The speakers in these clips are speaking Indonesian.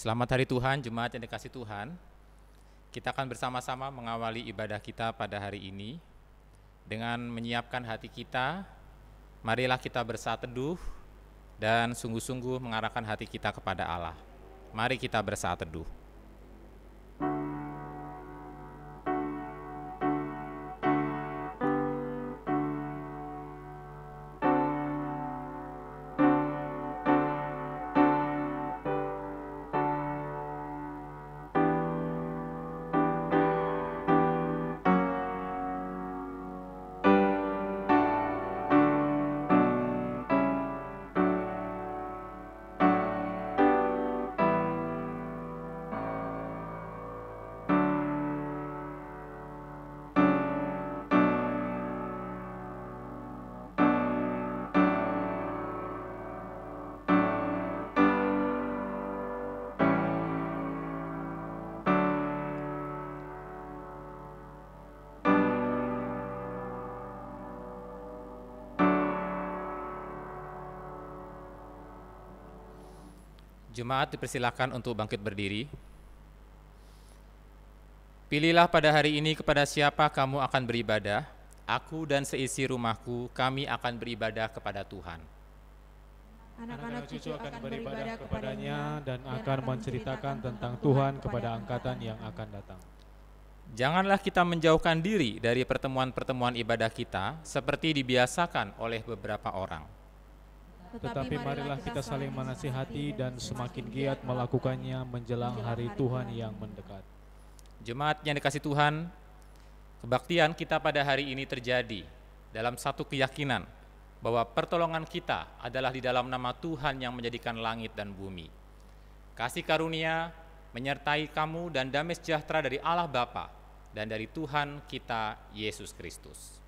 Selamat hari Tuhan, jemaat yang dikasihi Tuhan. Kita akan bersama-sama mengawali ibadah kita pada hari ini dengan menyiapkan hati kita. Marilah kita bersaat teduh dan sungguh-sungguh mengarahkan hati kita kepada Allah. Mari kita bersaat teduh. Jemaat dipersilakan untuk bangkit berdiri. Pilihlah pada hari ini kepada siapa kamu akan beribadah. Aku dan seisi rumahku, kami akan beribadah kepada Tuhan. Anak-anak cucu akan beribadah kepadanya dan akan menceritakan tentang Tuhan kepada angkatan yang akan datang. Janganlah kita menjauhkan diri dari pertemuan-pertemuan ibadah kita seperti dibiasakan oleh beberapa orang. Tetapi marilah kita saling menasihati dan semakin giat melakukannya menjelang hari Tuhan yang mendekat. Jemaat yang dikasihi Tuhan, kebaktian kita pada hari ini terjadi dalam satu keyakinan bahwa pertolongan kita adalah di dalam nama Tuhan yang menjadikan langit dan bumi. Kasih karunia menyertai kamu dan damai sejahtera dari Allah Bapa dan dari Tuhan kita Yesus Kristus.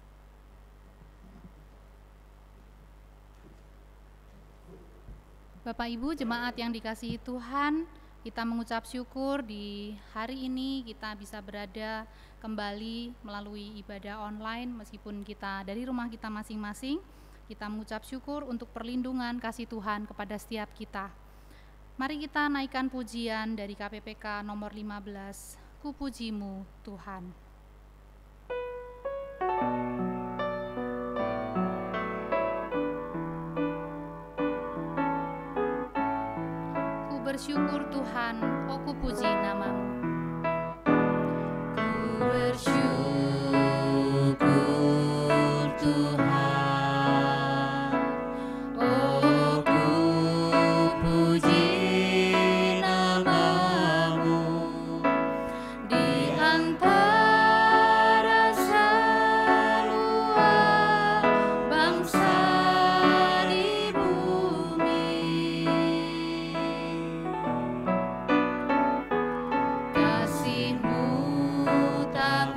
Bapak Ibu jemaat yang dikasihi Tuhan, kita mengucap syukur di hari ini kita bisa berada kembali melalui ibadah online meskipun kita dari rumah kita masing-masing. Kita mengucap syukur untuk perlindungan kasih Tuhan kepada setiap kita. Mari kita naikkan pujian dari KPPK nomor 15, Ku pujimu Tuhan. Bersyukur Tuhan, oh ku puji namamu. Ku bersyukur Tuhan, oh ku puji namamu. Di antara semua bangsa di bumi, kasih-Mu tak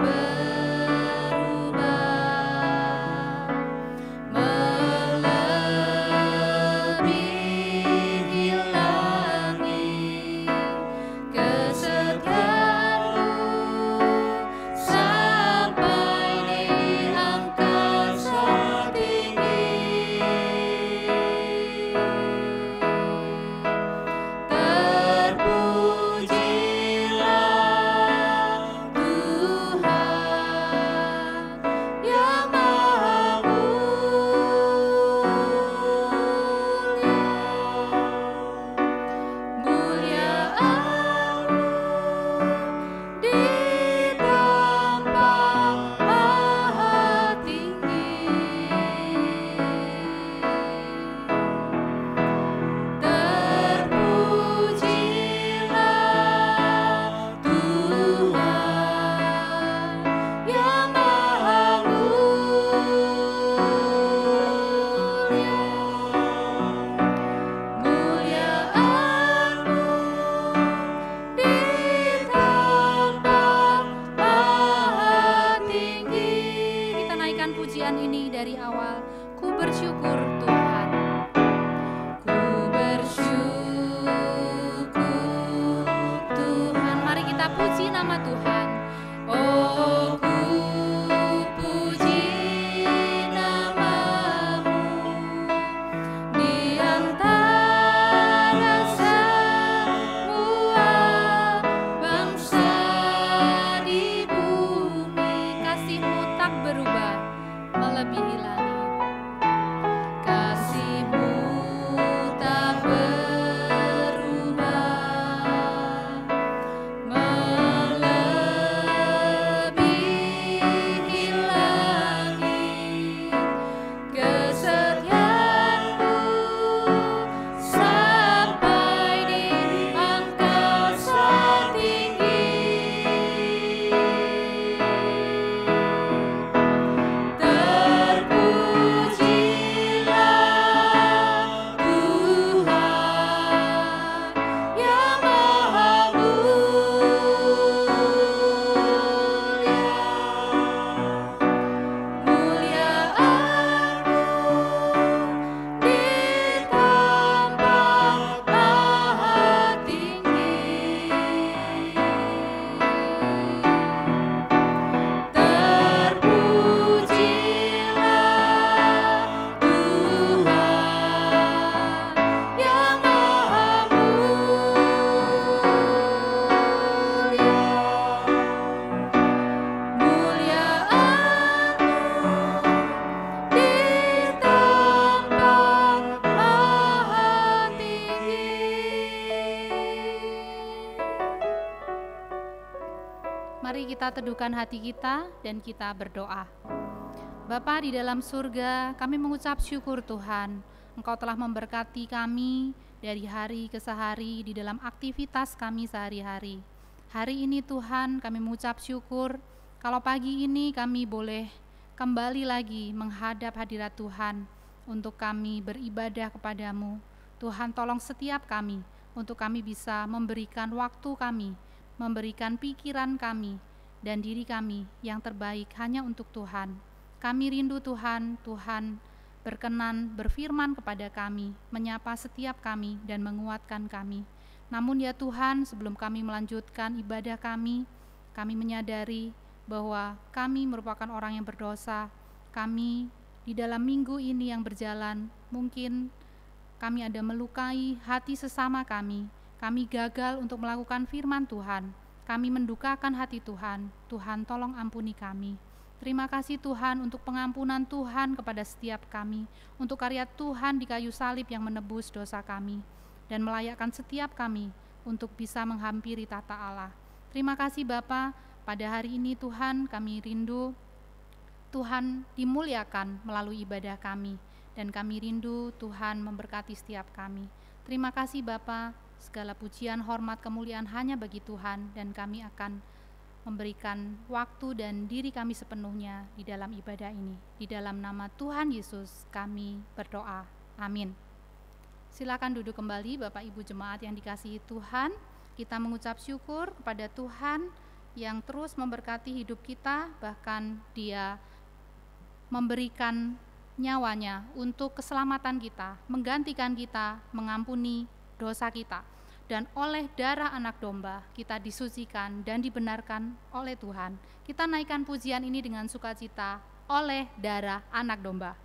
Mari kita teduhkan hati kita dan kita berdoa. Bapa di dalam surga, kami mengucap syukur Tuhan, Engkau telah memberkati kami dari hari ke hari di dalam aktivitas kami sehari-hari. Hari ini Tuhan kami mengucap syukur kalau pagi ini kami boleh kembali lagi menghadap hadirat Tuhan untuk kami beribadah kepadamu. Tuhan tolong setiap kami untuk kami bisa memberikan waktu kami, memberikan pikiran kami dan diri kami yang terbaik hanya untuk Tuhan. Kami rindu Tuhan, Tuhan berkenan berfirman kepada kami, menyapa setiap kami dan menguatkan kami. Namun ya Tuhan, sebelum kami melanjutkan ibadah kami menyadari bahwa kami merupakan orang yang berdosa. Kami di dalam minggu ini yang berjalan, mungkin kami ada melukai hati sesama kami. Kami gagal untuk melakukan firman Tuhan. Kami mendukakan hati Tuhan. Tuhan tolong ampuni kami. Terima kasih Tuhan untuk pengampunan Tuhan kepada setiap kami, untuk karya Tuhan di kayu salib yang menebus dosa kami, dan melayakkan setiap kami untuk bisa menghampiri tahta Allah. Terima kasih Bapa, pada hari ini Tuhan kami rindu Tuhan dimuliakan melalui ibadah kami, dan kami rindu Tuhan memberkati setiap kami. Terima kasih Bapa, segala pujian, hormat, kemuliaan hanya bagi Tuhan, dan kami akan memberikan waktu dan diri kami sepenuhnya di dalam ibadah ini. Di dalam nama Tuhan Yesus kami berdoa. Amin. Silakan duduk kembali Bapak Ibu jemaat yang dikasihi Tuhan. Kita mengucap syukur kepada Tuhan yang terus memberkati hidup kita, bahkan Dia memberikan nyawanya untuk keselamatan kita, menggantikan kita, mengampuni dosa kita. Dan oleh darah anak domba kita disucikan dan dibenarkan oleh Tuhan. Kita naikkan pujian ini dengan sukacita, oleh darah anak domba.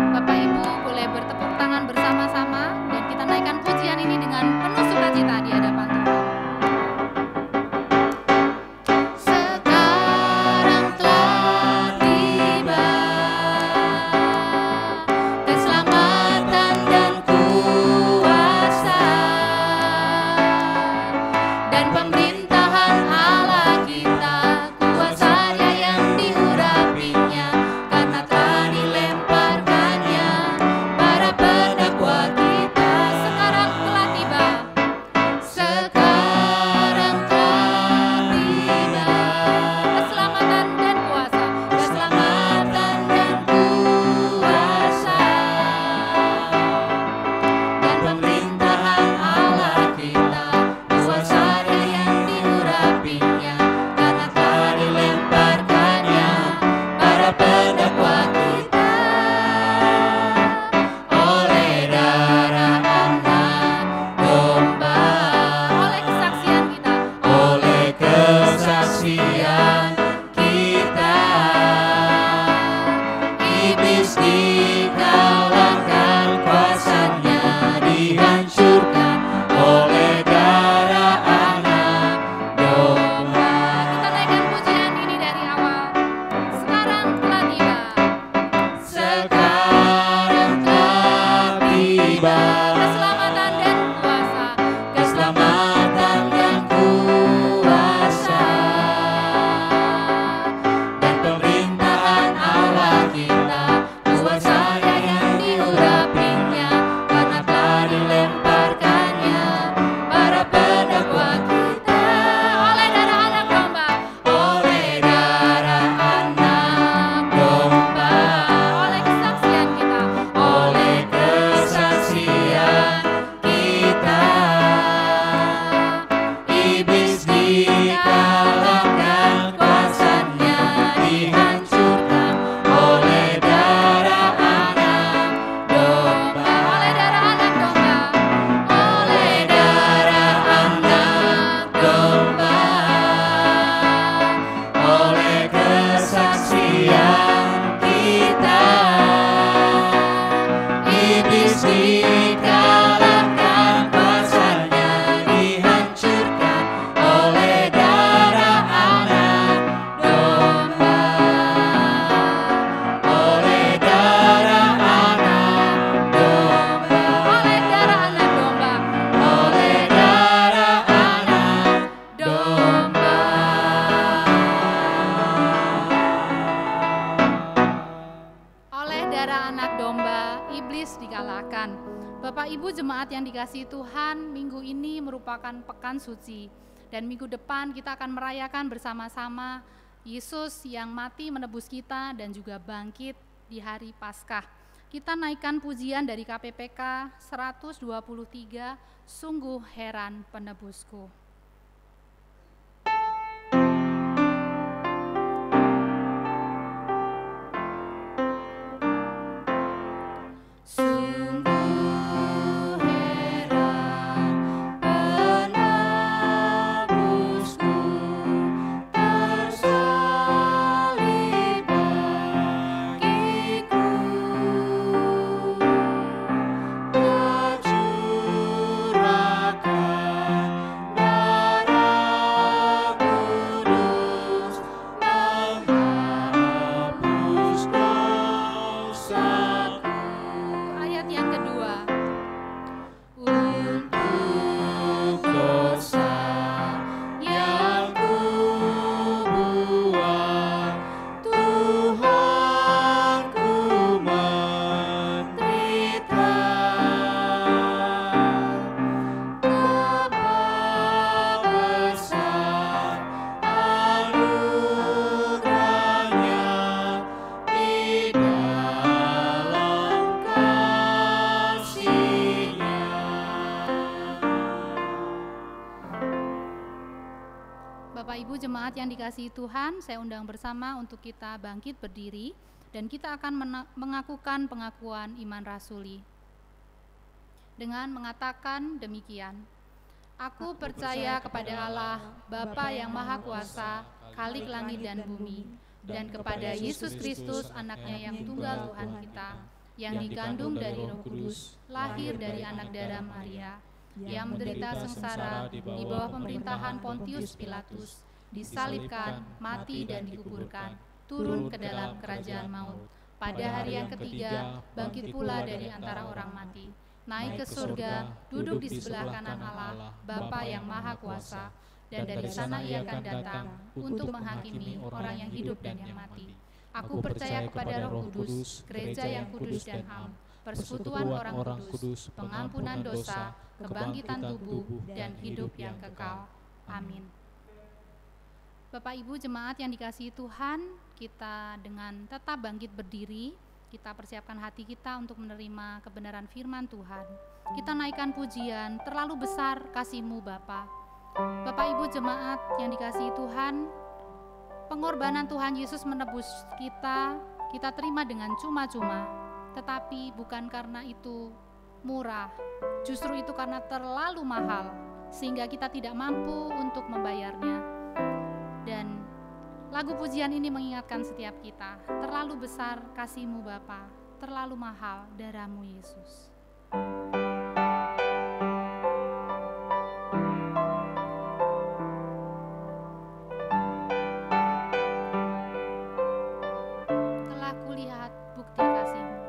Bapak Ibu boleh bertepuk tangan bersama-sama dan kita naikkan pujian ini dengan penuh sukacita di hadapan Tuhan. Pemerintahan Allah kita, kuasa yang diurapi. domba iblis dikalahkan. Bapak Ibu jemaat yang dikasihi Tuhan, minggu ini merupakan pekan suci. Dan minggu depan kita akan merayakan bersama-sama Yesus yang mati menebus kita dan juga bangkit di hari Paskah. Kita naikkan pujian dari KPPK 123, Sungguh Heran Penebusku. Yang dikasihi Tuhan, saya undang bersama untuk kita bangkit berdiri dan kita akan mengakukan pengakuan iman rasuli dengan mengatakan demikian: Aku percaya kepada Allah, Bapa yang Maha Kuasa, Khalik langit dan bumi, dan kepada Yesus Kristus, anaknya yang tunggal Tuhan kita, yang digandung dari Roh Kudus, lahir dari anak darah Maria, yang menderita sengsara di bawah pemerintahan Pontius Pilatus, disalibkan, mati dan dikuburkan, turun ke dalam kerajaan maut. Pada hari yang ketiga, bangkit pula dari antara orang mati, naik ke surga, duduk di sebelah kanan Allah, Bapa yang Maha Kuasa, dan dari sana ia akan datang untuk menghakimi orang yang hidup dan yang mati. Aku percaya kepada Roh Kudus, gereja yang kudus dan am, persekutuan orang kudus, pengampunan dosa, kebangkitan tubuh, dan hidup yang kekal. Amin. Bapak Ibu jemaat yang dikasihi Tuhan, kita dengan tetap bangkit berdiri, kita persiapkan hati kita untuk menerima kebenaran firman Tuhan. Kita naikkan pujian, terlalu besar kasih-Mu Bapa. Bapak Ibu jemaat yang dikasihi Tuhan, pengorbanan Tuhan Yesus menebus kita terima dengan cuma-cuma, tetapi bukan karena itu murah, justru itu karena terlalu mahal, sehingga kita tidak mampu untuk membayarnya. Dan lagu pujian ini mengingatkan setiap kita, terlalu besar kasih-Mu Bapa, terlalu mahal darah-Mu Yesus. Telah kulihat bukti kasih-Mu.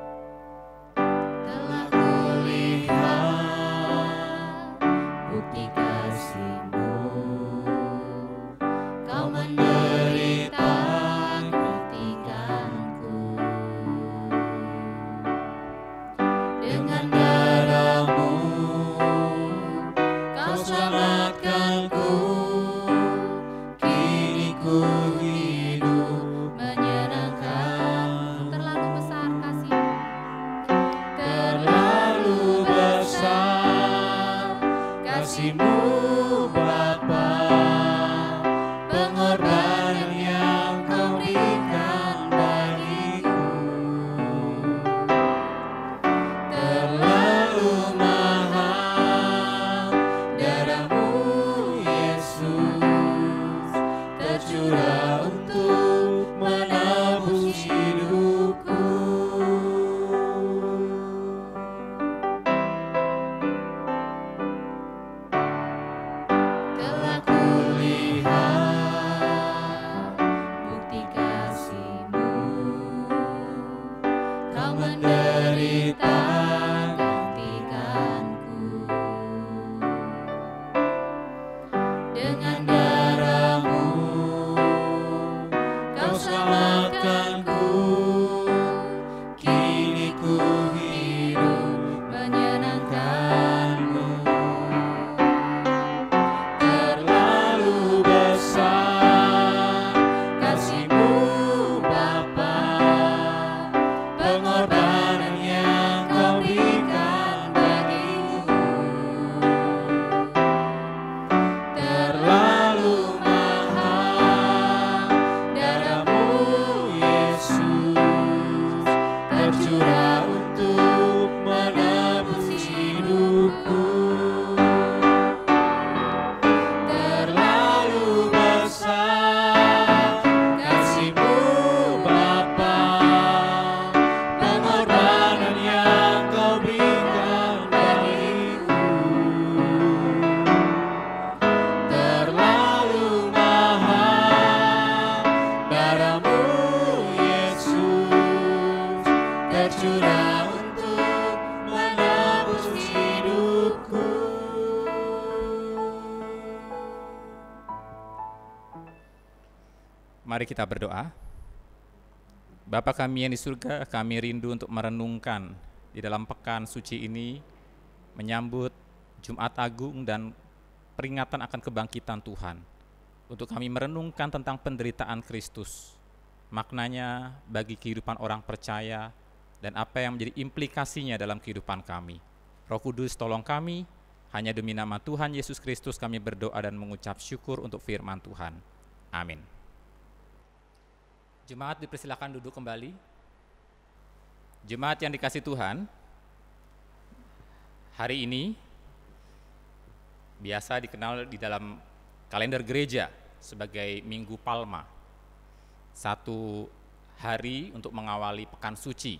Telah kulihat bukti kasih-Mu. Kau menderita gantikanku, dengan darah-Mu Kau selamatkanku. Kini ku hidup menyenangkan. Terlalu besar kasih-Mu, terlalu besar kasih-Mu Bapa. Pengorbanan yang Kau berikan bagiku terlalu mahal, darah-Mu Yesus tercurah untuk menebus hidupku. Mari kita berdoa. Bapa kami yang di surga, kami rindu untuk merenungkan di dalam pekan suci ini, menyambut Jumat Agung dan peringatan akan kebangkitan Tuhan. Untuk kami merenungkan tentang penderitaan Kristus, maknanya bagi kehidupan orang percaya, dan apa yang menjadi implikasinya dalam kehidupan kami. Roh Kudus tolong kami, hanya demi nama Tuhan Yesus Kristus kami berdoa dan mengucap syukur untuk firman Tuhan. Amin. Jemaat dipersilakan duduk kembali. Jemaat yang dikasihi Tuhan, hari ini biasa dikenal di dalam kalender gereja sebagai Minggu Palma. Satu hari untuk mengawali pekan suci,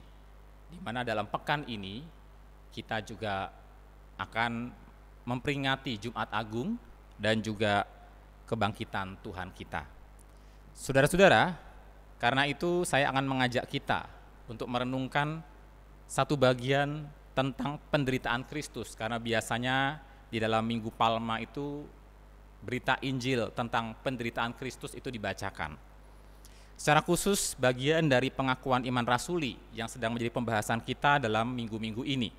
di mana dalam pekan ini kita juga akan memperingati Jumat Agung dan juga kebangkitan Tuhan kita. Saudara-saudara, karena itu saya akan mengajak kita untuk merenungkan satu bagian tentang penderitaan Kristus, karena biasanya di dalam Minggu Palma itu berita Injil tentang penderitaan Kristus itu dibacakan. Secara khusus bagian dari pengakuan iman rasuli yang sedang menjadi pembahasan kita dalam minggu-minggu ini.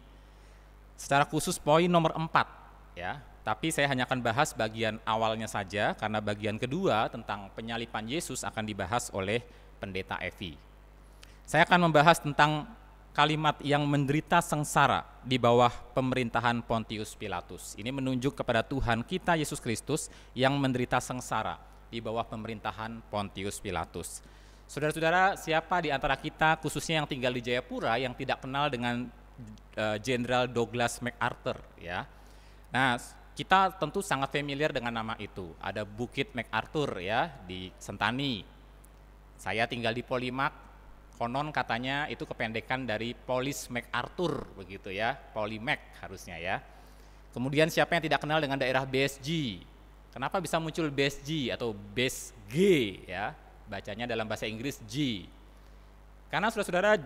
Secara khusus poin nomor 4 ya, tapi saya hanya akan bahas bagian awalnya saja karena bagian kedua tentang penyaliban Yesus akan dibahas oleh Pendeta Evi. Saya akan membahas tentang kalimat yang menderita sengsara di bawah pemerintahan Pontius Pilatus. Ini menunjuk kepada Tuhan kita Yesus Kristus yang menderita sengsara di bawah pemerintahan Pontius Pilatus. Saudara-saudara, siapa di antara kita khususnya yang tinggal di Jayapura yang tidak kenal dengan Jenderal Douglas MacArthur ya? Nah, kita tentu sangat familiar dengan nama itu. Ada Bukit MacArthur ya di Sentani. Saya tinggal di Polimak, konon katanya itu kependekan dari Polis MacArthur begitu ya, Polimac harusnya ya. Kemudian siapa yang tidak kenal dengan daerah BSG? Kenapa bisa muncul BSG atau BSG ya? Bacanya dalam bahasa Inggris G. Karena saudara-saudara,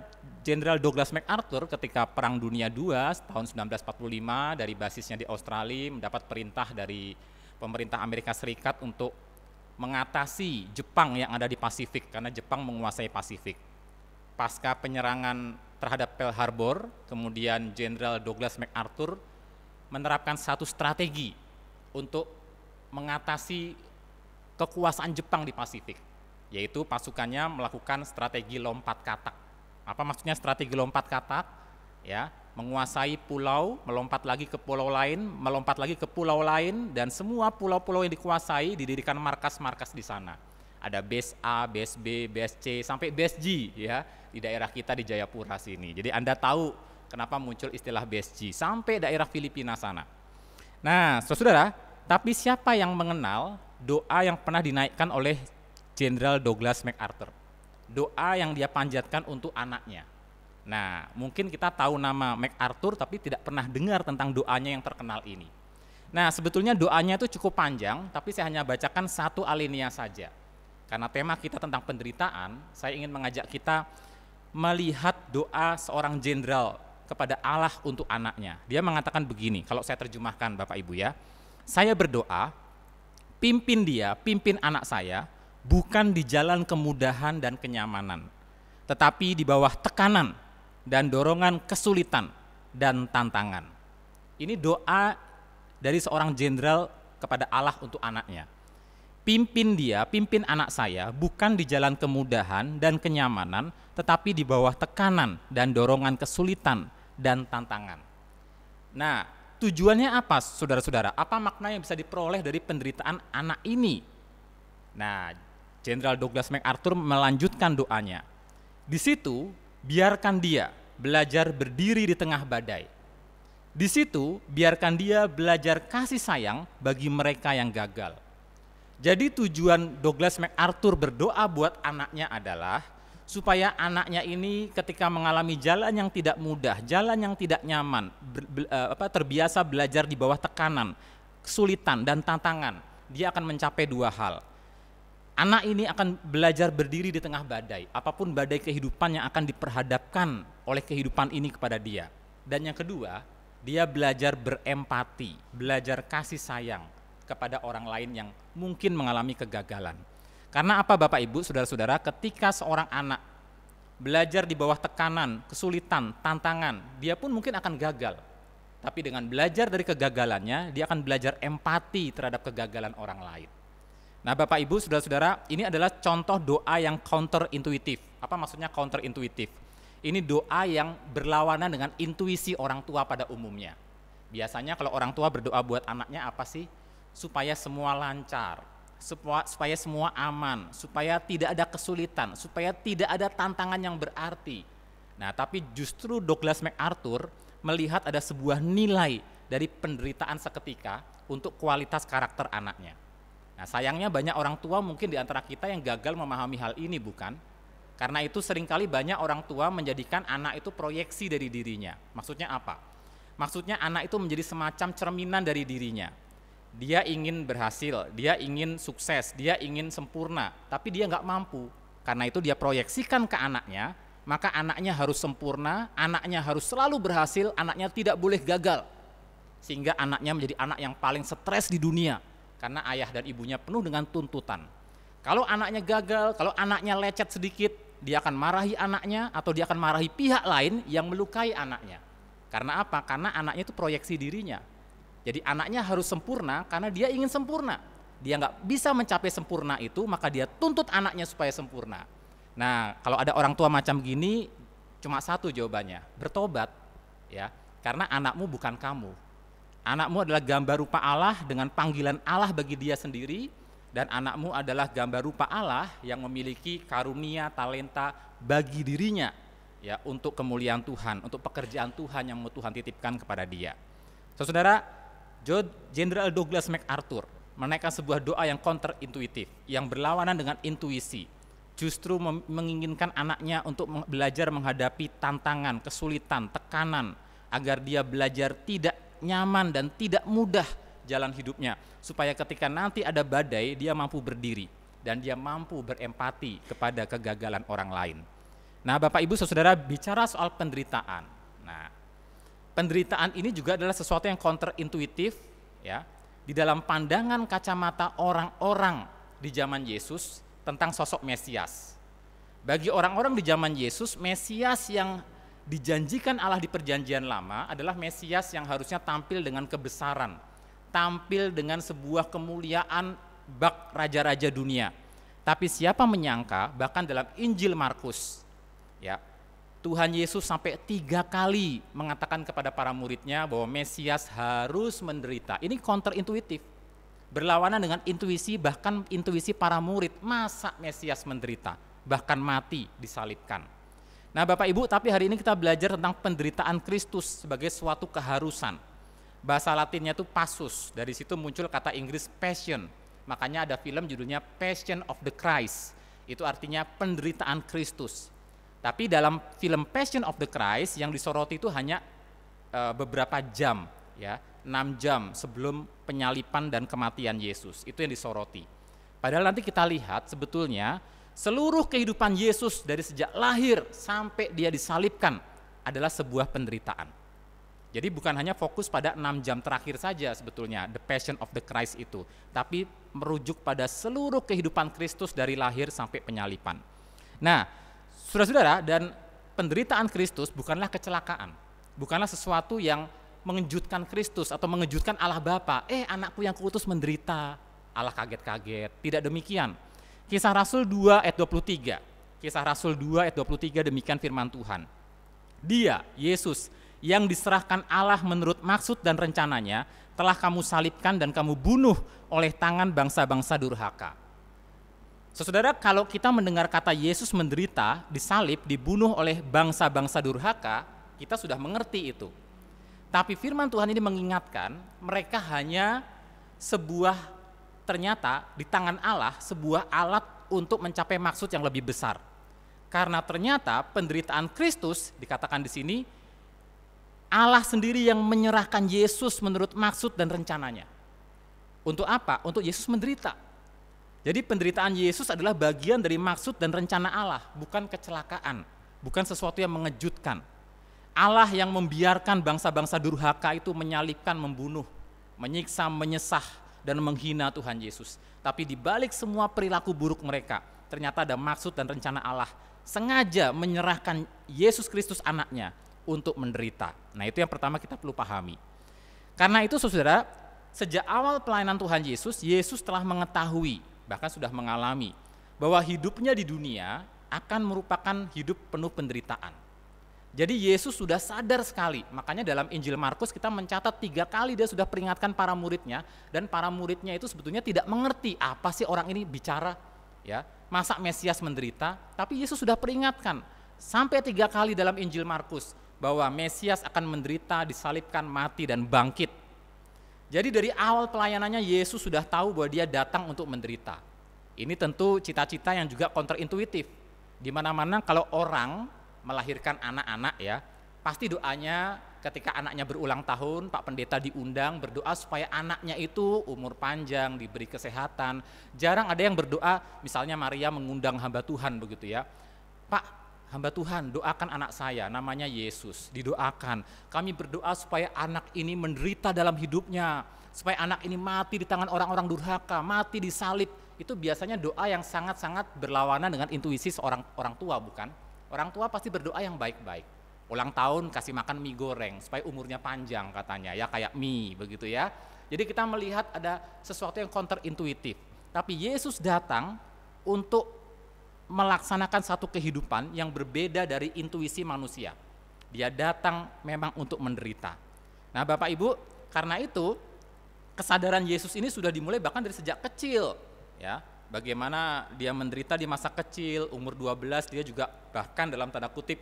Jenderal Douglas MacArthur ketika Perang Dunia II tahun 1945 dari basisnya di Australia mendapat perintah dari pemerintah Amerika Serikat untuk mengatasi Jepang yang ada di Pasifik karena Jepang menguasai Pasifik. Pasca penyerangan terhadap Pearl Harbor, kemudian Jenderal Douglas MacArthur menerapkan satu strategi untuk mengatasi kekuasaan Jepang di Pasifik, yaitu pasukannya melakukan strategi lompat katak. Apa maksudnya strategi lompat katak? Ya, menguasai pulau, melompat lagi ke pulau lain, melompat lagi ke pulau lain, dan semua pulau-pulau yang dikuasai didirikan markas-markas di sana. Ada base A, base B, base C, sampai base G ya di daerah kita di Jayapura sini. Jadi Anda tahu kenapa muncul istilah base G sampai daerah Filipina sana. Nah, saudara, tapi siapa yang mengenal doa yang pernah dinaikkan oleh Jenderal Douglas MacArthur? Doa yang dia panjatkan untuk anaknya. Nah, mungkin kita tahu nama MacArthur tapi tidak pernah dengar tentang doanya yang terkenal ini. Nah, sebetulnya doanya itu cukup panjang, tapi saya hanya bacakan satu alinea saja. Karena tema kita tentang penderitaan, saya ingin mengajak kita melihat doa seorang jenderal kepada Allah untuk anaknya. Dia mengatakan begini, kalau saya terjemahkan Bapak Ibu ya. Saya berdoa, pimpin dia, pimpin anak saya, bukan di jalan kemudahan dan kenyamanan, tetapi di bawah tekanan dan dorongan kesulitan dan tantangan. Ini doa dari seorang jenderal kepada Allah untuk anaknya. Pimpin dia, pimpin anak saya, bukan di jalan kemudahan dan kenyamanan, tetapi di bawah tekanan dan dorongan kesulitan dan tantangan. Nah, tujuannya apa saudara-saudara? Apa makna yang bisa diperoleh dari penderitaan anak ini? Nah, Jenderal Douglas MacArthur melanjutkan doanya. Di situ, biarkan dia belajar berdiri di tengah badai. Di situ, biarkan dia belajar kasih sayang bagi mereka yang gagal. Jadi tujuan Douglas MacArthur berdoa buat anaknya adalah supaya anaknya ini ketika mengalami jalan yang tidak mudah, jalan yang tidak nyaman, terbiasa belajar di bawah tekanan, kesulitan dan tantangan, dia akan mencapai dua hal. Anak ini akan belajar berdiri di tengah badai, apapun badai kehidupan yang akan diperhadapkan oleh kehidupan ini kepada dia. Dan yang kedua, dia belajar berempati, belajar kasih sayang kepada orang lain yang mungkin mengalami kegagalan. Karena apa Bapak Ibu, saudara-saudara, ketika seorang anak belajar di bawah tekanan, kesulitan, tantangan, dia pun mungkin akan gagal. Tapi dengan belajar dari kegagalannya, dia akan belajar empati terhadap kegagalan orang lain. Nah Bapak Ibu, saudara-saudara, ini adalah contoh doa yang counterintuitif. Apa maksudnya counterintuitif? Ini doa yang berlawanan dengan intuisi orang tua pada umumnya. Biasanya kalau orang tua berdoa buat anaknya apa sih? Supaya semua lancar, supaya semua aman, supaya tidak ada kesulitan, supaya tidak ada tantangan yang berarti. Nah, tapi justru Douglas MacArthur melihat ada sebuah nilai dari penderitaan seketika untuk kualitas karakter anaknya. Nah, sayangnya banyak orang tua mungkin di antara kita yang gagal memahami hal ini, bukan? Karena itu seringkali banyak orang tua menjadikan anak itu proyeksi dari dirinya. Maksudnya apa? Maksudnya anak itu menjadi semacam cerminan dari dirinya. Dia ingin berhasil, dia ingin sukses, dia ingin sempurna, tapi dia nggak mampu. Karena itu dia proyeksikan ke anaknya, maka anaknya harus sempurna, anaknya harus selalu berhasil, anaknya tidak boleh gagal. Sehingga anaknya menjadi anak yang paling stres di dunia, karena ayah dan ibunya penuh dengan tuntutan. Kalau anaknya gagal, kalau anaknya lecet sedikit, dia akan marahi anaknya atau dia akan marahi pihak lain yang melukai anaknya. Karena apa? Karena anaknya itu proyeksi dirinya. Jadi anaknya harus sempurna karena dia ingin sempurna. Dia nggak bisa mencapai sempurna itu, maka dia tuntut anaknya supaya sempurna. Nah, kalau ada orang tua macam gini, cuma satu jawabannya, bertobat, ya. Karena anakmu bukan kamu. Anakmu adalah gambar rupa Allah dengan panggilan Allah bagi dia sendiri, dan anakmu adalah gambar rupa Allah yang memiliki karunia, talenta bagi dirinya, ya, untuk kemuliaan Tuhan, untuk pekerjaan Tuhan yang mau Tuhan titipkan kepada dia. Saudara, Jenderal Douglas MacArthur menaikkan sebuah doa yang counterintuitif, yang berlawanan dengan intuisi. Justru menginginkan anaknya untuk belajar menghadapi tantangan, kesulitan, tekanan, agar dia belajar tidak nyaman dan tidak mudah jalan hidupnya, supaya ketika nanti ada badai, dia mampu berdiri dan dia mampu berempati kepada kegagalan orang lain. Nah, Bapak Ibu Saudara, bicara soal penderitaan. Nah, penderitaan ini juga adalah sesuatu yang counterintuitif, ya, di dalam pandangan kacamata orang-orang di zaman Yesus tentang sosok Mesias. Bagi orang-orang di zaman Yesus, Mesias yang dijanjikan Allah di Perjanjian Lama adalah Mesias yang harusnya tampil dengan kebesaran, tampil dengan sebuah kemuliaan bak raja-raja dunia. Tapi siapa menyangka, bahkan dalam Injil Markus, ya, Tuhan Yesus sampai 3 kali mengatakan kepada para muridnya bahwa Mesias harus menderita. Ini counterintuitif, berlawanan dengan intuisi, bahkan intuisi para murid. Masa Mesias menderita, bahkan mati, disalibkan. Nah Bapak Ibu, tapi hari ini kita belajar tentang penderitaan Kristus sebagai suatu keharusan. Bahasa Latinnya itu passus, dari situ muncul kata Inggris passion. Makanya ada film judulnya Passion of the Christ, itu artinya penderitaan Kristus. Tapi dalam film Passion of the Christ yang disoroti itu hanya beberapa jam, ya, 6 jam sebelum penyalipan dan kematian Yesus. Itu yang disoroti. Padahal nanti kita lihat sebetulnya seluruh kehidupan Yesus dari sejak lahir sampai dia disalibkan adalah sebuah penderitaan. Jadi bukan hanya fokus pada 6 jam terakhir saja sebetulnya The Passion of the Christ itu, tapi merujuk pada seluruh kehidupan Kristus dari lahir sampai penyalipan. Nah, saudara-saudara, dan penderitaan Kristus bukanlah kecelakaan, bukanlah sesuatu yang mengejutkan Kristus atau mengejutkan Allah Bapa. Anakku yang kuutus menderita, Allah kaget-kaget. Tidak demikian. Kisah Rasul 2 ayat 23. Kisah Rasul 2 ayat 23 demikian firman Tuhan. Dia, Yesus, yang diserahkan Allah menurut maksud dan rencananya, telah kamu salibkan dan kamu bunuh oleh tangan bangsa-bangsa durhaka. Saudara, kalau kita mendengar kata Yesus menderita, disalib, dibunuh oleh bangsa-bangsa durhaka, kita sudah mengerti itu. Tapi firman Tuhan ini mengingatkan, mereka hanya ternyata di tangan Allah, sebuah alat untuk mencapai maksud yang lebih besar. Karena ternyata penderitaan Kristus, dikatakan di sini, Allah sendiri yang menyerahkan Yesus menurut maksud dan rencananya. Untuk apa? Untuk Yesus menderita. Jadi penderitaan Yesus adalah bagian dari maksud dan rencana Allah, bukan kecelakaan, bukan sesuatu yang mengejutkan. Allah yang membiarkan bangsa-bangsa durhaka itu menyalibkan, membunuh, menyiksa, menyesah, dan menghina Tuhan Yesus. Tapi di balik semua perilaku buruk mereka, ternyata ada maksud dan rencana Allah sengaja menyerahkan Yesus Kristus anaknya untuk menderita. Nah, itu yang pertama kita perlu pahami. Karena itu saudara, sejak awal pelayanan Tuhan Yesus, Yesus telah mengetahui, bahkan sudah mengalami, bahwa hidupnya di dunia akan merupakan hidup penuh penderitaan. Jadi Yesus sudah sadar sekali, makanya dalam Injil Markus kita mencatat 3 kali dia sudah peringatkan para muridnya, dan para muridnya itu sebetulnya tidak mengerti apa sih orang ini bicara, ya, masa Mesias menderita, tapi Yesus sudah peringatkan sampai 3 kali dalam Injil Markus bahwa Mesias akan menderita, disalibkan, mati, dan bangkit. Jadi dari awal pelayanannya Yesus sudah tahu bahwa dia datang untuk menderita. Ini tentu cita-cita yang juga kontraintuitif. Di mana-mana kalau orang melahirkan anak-anak, ya, pasti doanya ketika anaknya berulang tahun, Pak Pendeta diundang berdoa supaya anaknya itu umur panjang, diberi kesehatan. Jarang ada yang berdoa, misalnya Maria mengundang hamba Tuhan begitu ya, Pak, hamba Tuhan doakan anak saya, namanya Yesus, didoakan. Kami berdoa supaya anak ini menderita dalam hidupnya, supaya anak ini mati di tangan orang-orang durhaka, mati disalib. Itu biasanya doa yang sangat-sangat berlawanan dengan intuisi seorang orang tua, bukan? Orang tua pasti berdoa yang baik-baik. Ulang tahun kasih makan mie goreng supaya umurnya panjang katanya, ya kayak mie begitu ya. Jadi kita melihat ada sesuatu yang counterintuitif. Tapi Yesus datang untuk melaksanakan satu kehidupan yang berbeda dari intuisi manusia. Dia datang memang untuk menderita. Nah, Bapak Ibu, karena itu kesadaran Yesus ini sudah dimulai bahkan dari sejak kecil, ya. Bagaimana dia menderita di masa kecil, umur 12 dia juga bahkan dalam tanda kutip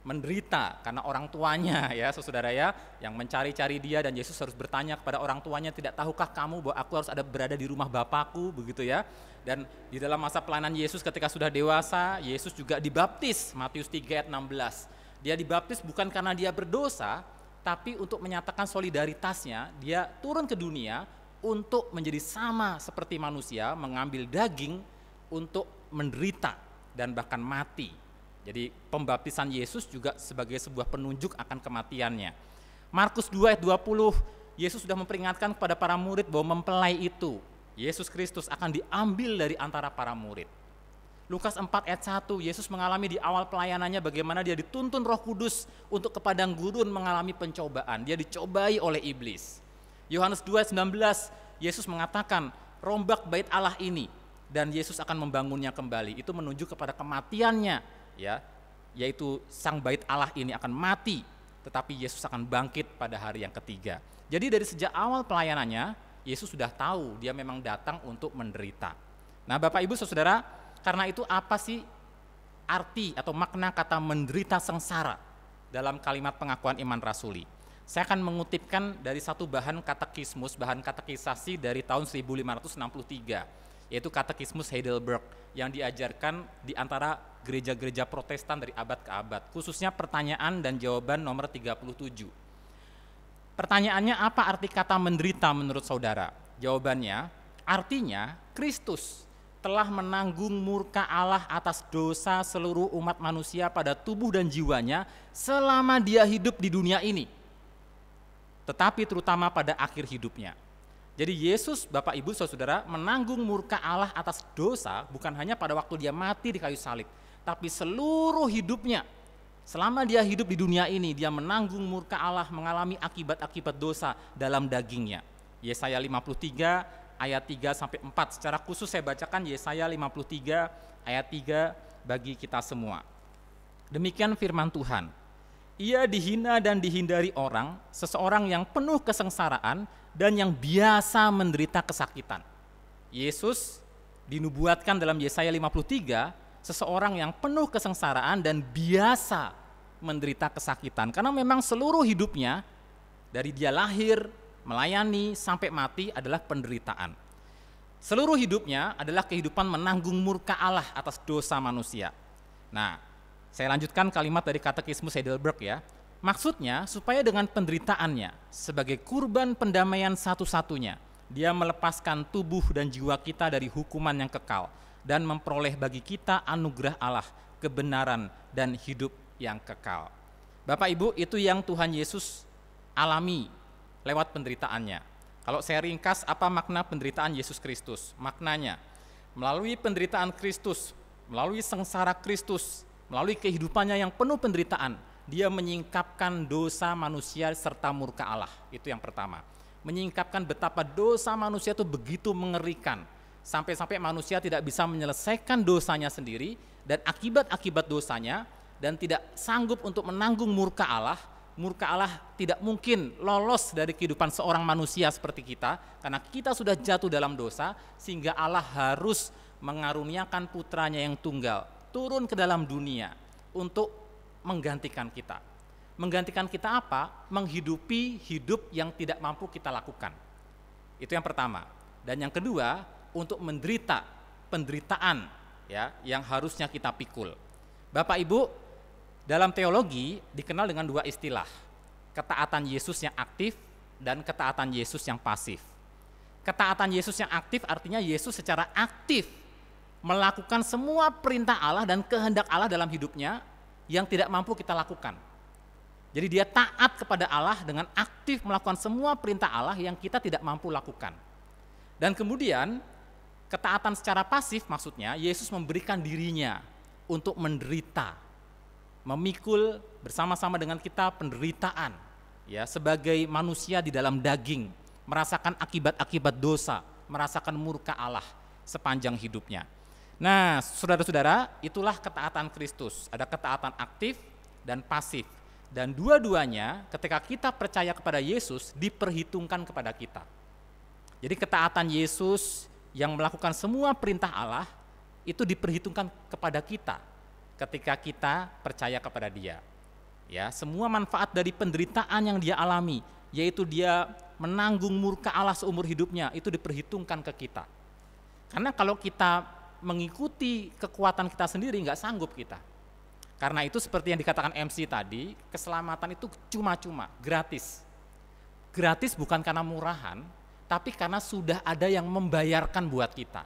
menderita karena orang tuanya, ya saudara ya, yang mencari-cari dia, dan Yesus harus bertanya kepada orang tuanya, tidak tahukah kamu bahwa aku harus ada berada di rumah Bapakku, begitu ya. Dan di dalam masa pelayanan Yesus ketika sudah dewasa, Yesus juga dibaptis, Matius 3 ayat 16. Dia dibaptis bukan karena dia berdosa, tapi untuk menyatakan solidaritasnya, dia turun ke dunia untuk menjadi sama seperti manusia, mengambil daging untuk menderita dan bahkan mati. Jadi pembaptisan Yesus juga sebagai sebuah penunjuk akan kematiannya. Markus 2 ayat 20, Yesus sudah memperingatkan kepada para murid bahwa mempelai itu, Yesus Kristus, akan diambil dari antara para murid. Lukas 4 ayat 1, Yesus mengalami di awal pelayanannya bagaimana dia dituntun Roh Kudus untuk ke padang gurun mengalami pencobaan. Dia dicobai oleh iblis. Yohanes 2 ayat 19, Yesus mengatakan, rombak bait Allah ini, dan Yesus akan membangunnya kembali. Itu menunjuk kepada kematiannya, ya, yaitu sang bait Allah ini akan mati, tetapi Yesus akan bangkit pada hari yang ketiga. Jadi dari sejak awal pelayanannya, Yesus sudah tahu dia memang datang untuk menderita. Nah, Bapak Ibu Saudara, karena itu apa sih arti atau makna kata menderita sengsara dalam kalimat pengakuan iman rasuli? Saya akan mengutipkan dari satu bahan katekismus, bahan katekisasi dari tahun 1563, yaitu katekismus Heidelberg, yang diajarkan di antara gereja-gereja Protestan dari abad ke abad, khususnya pertanyaan dan jawaban nomor 37. Pertanyaannya, apa arti kata menderita menurut saudara? Jawabannya, artinya Kristus telah menanggung murka Allah atas dosa seluruh umat manusia pada tubuh dan jiwanya selama dia hidup di dunia ini, tetapi terutama pada akhir hidupnya. Jadi Yesus, Bapak Ibu Saudara, menanggung murka Allah atas dosa bukan hanya pada waktu dia mati di kayu salib, tapi seluruh hidupnya. Selama dia hidup di dunia ini, dia menanggung murka Allah, mengalami akibat-akibat dosa dalam dagingnya. Yesaya 53 ayat 3 sampai 4. Secara khusus saya bacakan Yesaya 53 ayat 3 bagi kita semua. Demikian firman Tuhan. Ia dihina dan dihindari orang, seseorang yang penuh kesengsaraan dan yang biasa menderita kesakitan. Yesus dinubuatkan dalam Yesaya 53, seseorang yang penuh kesengsaraan dan biasa menderita kesakitan. Karena memang seluruh hidupnya, dari dia lahir, melayani, sampai mati adalah penderitaan. Seluruh hidupnya adalah kehidupan menanggung murka Allah atas dosa manusia. Nah, saya lanjutkan kalimat dari katekismus Heidelberg ya. Maksudnya supaya dengan penderitaannya sebagai kurban pendamaian satu-satunya, dia melepaskan tubuh dan jiwa kita dari hukuman yang kekal dan memperoleh bagi kita anugerah Allah, kebenaran dan hidup yang kekal. Bapak Ibu, itu yang Tuhan Yesus alami lewat penderitaannya. Kalau saya ringkas, apa makna penderitaan Yesus Kristus? Maknanya, melalui penderitaan Kristus, melalui sengsara Kristus, melalui kehidupannya yang penuh penderitaan, dia menyingkapkan dosa manusia serta murka Allah. Itu yang pertama. Menyingkapkan betapa dosa manusia itu begitu mengerikan, sampai-sampai manusia tidak bisa menyelesaikan dosanya sendiri, dan akibat-akibat dosanya, dan tidak sanggup untuk menanggung murka Allah tidak mungkin lolos dari kehidupan seorang manusia seperti kita, karena kita sudah jatuh dalam dosa, sehingga Allah harus mengaruniakan putranya yang tunggal, turun ke dalam dunia untuk menggantikan kita. Menggantikan kita apa? Menghidupi hidup yang tidak mampu kita lakukan. Itu yang pertama. Dan yang kedua, untuk menderita penderitaan ya yang harusnya kita pikul. Bapak Ibu, dalam teologi dikenal dengan dua istilah, ketaatan Yesus yang aktif dan ketaatan Yesus yang pasif. Ketaatan Yesus yang aktif artinya Yesus secara aktif melakukan semua perintah Allah dan kehendak Allah dalam hidupnya yang tidak mampu kita lakukan. Jadi dia taat kepada Allah dengan aktif melakukan semua perintah Allah yang kita tidak mampu lakukan. Dan kemudian ketaatan secara pasif maksudnya Yesus memberikan dirinya untuk menderita, memikul bersama-sama dengan kita penderitaan ya sebagai manusia di dalam daging, merasakan akibat-akibat dosa, merasakan murka Allah sepanjang hidupnya. Nah, saudara-saudara, itulah ketaatan Kristus. Ada ketaatan aktif dan pasif. Dan dua-duanya ketika kita percaya kepada Yesus diperhitungkan kepada kita. Jadi ketaatan Yesus yang melakukan semua perintah Allah itu diperhitungkan kepada kita ketika kita percaya kepada Dia. Ya, semua manfaat dari penderitaan yang Dia alami, yaitu Dia menanggung murka Allah seumur hidupnya, itu diperhitungkan ke kita. Karena kalau kita mengikuti kekuatan kita sendiri, nggak sanggup kita. Karena itu seperti yang dikatakan MC tadi, keselamatan itu cuma-cuma, gratis. Gratis bukan karena murahan, tapi karena sudah ada yang membayarkan buat kita.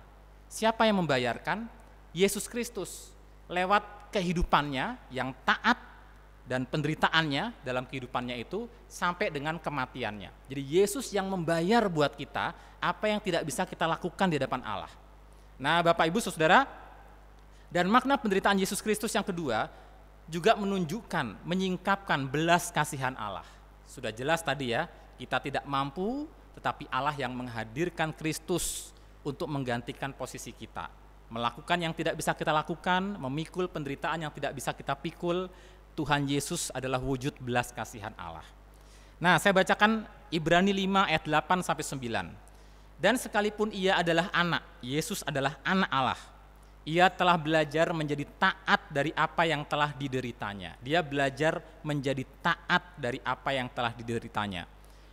Siapa yang membayarkan? Yesus Kristus. Lewat kehidupannya yang taat dan penderitaannya dalam kehidupannya itu sampai dengan kematiannya. Jadi Yesus yang membayar buat kita apa yang tidak bisa kita lakukan di hadapan Allah. Nah, Bapak Ibu Saudara, dan makna penderitaan Yesus Kristus yang kedua juga menunjukkan, menyingkapkan belas kasihan Allah. Sudah jelas tadi ya, kita tidak mampu, tetapi Allah yang menghadirkan Kristus untuk menggantikan posisi kita. Melakukan yang tidak bisa kita lakukan, memikul penderitaan yang tidak bisa kita pikul, Tuhan Yesus adalah wujud belas kasihan Allah. Nah, saya bacakan Ibrani 5 ayat 8 sampai 9. Dan sekalipun ia adalah anak, Yesus adalah anak Allah. Ia telah belajar menjadi taat dari apa yang telah dideritanya. Dia belajar menjadi taat dari apa yang telah dideritanya.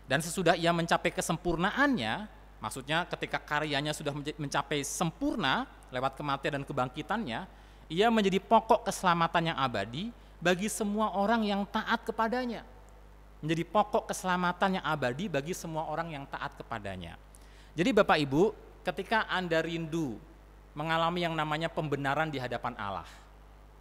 Dan sesudah ia mencapai kesempurnaannya, maksudnya ketika karyanya sudah mencapai sempurna lewat kematian dan kebangkitannya, ia menjadi pokok keselamatan yang abadi bagi semua orang yang taat kepadanya. Menjadi pokok keselamatan yang abadi bagi semua orang yang taat kepadanya. Jadi Bapak Ibu, ketika Anda rindu mengalami yang namanya pembenaran di hadapan Allah,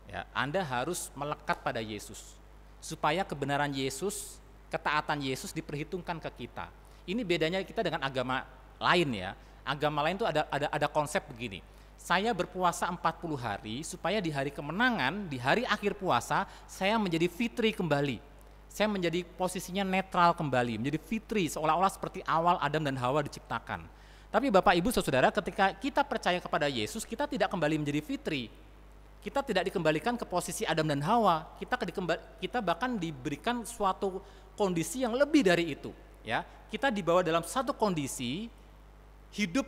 ya, Anda harus melekat pada Yesus, supaya kebenaran Yesus, ketaatan Yesus diperhitungkan ke kita. Ini bedanya kita dengan agama lain ya. Agama lain itu ada konsep begini. Saya berpuasa 40 hari supaya di hari kemenangan, di hari akhir puasa, saya menjadi fitri kembali. Saya menjadi posisinya netral kembali, menjadi fitri seolah-olah seperti awal Adam dan Hawa diciptakan. Tapi Bapak Ibu Saudara, ketika kita percaya kepada Yesus, kita tidak kembali menjadi fitri. Kita tidak dikembalikan ke posisi Adam dan Hawa. Kita bahkan diberikan suatu kondisi yang lebih dari itu. Ya, kita dibawa dalam satu kondisi hidup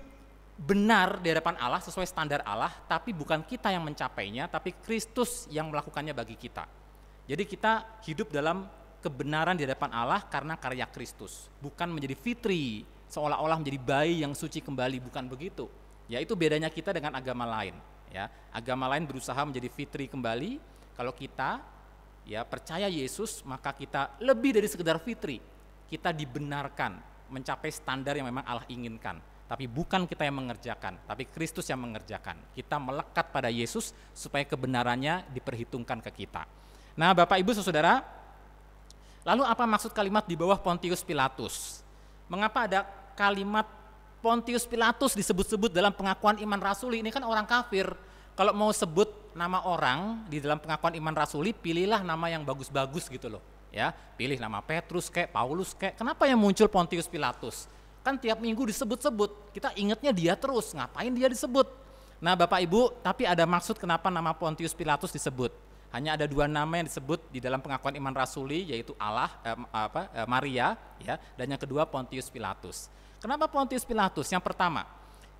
benar di hadapan Allah sesuai standar Allah, tapi bukan kita yang mencapainya, tapi Kristus yang melakukannya bagi kita. Jadi kita hidup dalam kebenaran di hadapan Allah karena karya Kristus, bukan menjadi fitri, seolah-olah menjadi bayi yang suci kembali, bukan begitu. Ya, itu bedanya kita dengan agama lain. Ya, agama lain berusaha menjadi fitri kembali. Kalau kita ya percaya Yesus, maka kita lebih dari sekedar fitri. Kita dibenarkan mencapai standar yang memang Allah inginkan. Tapi bukan kita yang mengerjakan, tapi Kristus yang mengerjakan. Kita melekat pada Yesus supaya kebenarannya diperhitungkan ke kita. Nah, Bapak Ibu Saudara, lalu apa maksud kalimat di bawah Pontius Pilatus? Mengapa ada kalimat Pontius Pilatus disebut-sebut dalam pengakuan iman rasuli? Ini kan orang kafir. Kalau mau sebut nama orang di dalam pengakuan iman rasuli, pilihlah nama yang bagus-bagus gitu loh. Ya, pilih nama Petrus kayak Paulus kayak. Kenapa yang muncul Pontius Pilatus? Kan tiap minggu disebut-sebut. Kita ingatnya dia terus. Ngapain dia disebut? Nah, Bapak Ibu, tapi ada maksud kenapa nama Pontius Pilatus disebut. Hanya ada 2 nama yang disebut di dalam pengakuan iman rasuli, yaitu Maria, ya, dan yang kedua Pontius Pilatus. Kenapa Pontius Pilatus? Yang pertama,